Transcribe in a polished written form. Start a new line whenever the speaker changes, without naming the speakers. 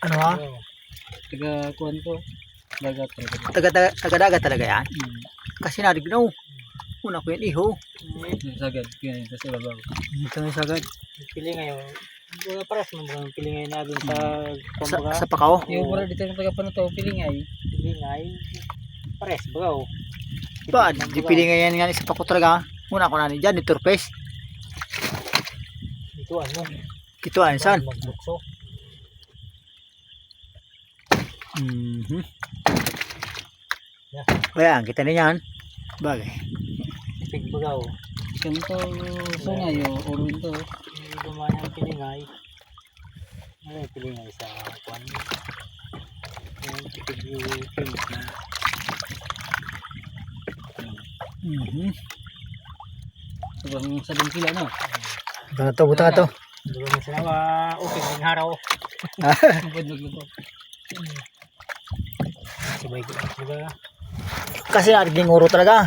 Ano ha?
Taga-kuhan ko. Dagat.
Taga-dagat talaga yan.
Hmm.
Kasi narignaw. Una ko yan iho.
Sagad. Kaya ito sa babaw.
Ito na sagad.
Pili ngayon. Paras mo mga pili ngayon na dun sa
Sa,
kumbaga.
sa pakaw.
Yung mura dito ng taga-panato, pilingay.
Pili ngay. Pares bagaw.
Ba, di pili nga yan nga sa pako talaga. Una ko na ni dyan, ni Turpes.
Ito ano.
Kituan, saan?
Magbukso. Yeah.
Ayan, kita niyan. Bagay.
Pig bagaw.
Ganito sungay o uro ito.
Hindi dumaan ang pilingay. Ano yung pilingay sa kwan? Yung pig yung pink na.
Sobrang sabing kila, no?
Buta to.
Dulu na sila okay ng haraw.
Ang budlog na to.
Sabay ko. Diba?
Kasi nariging uro talaga.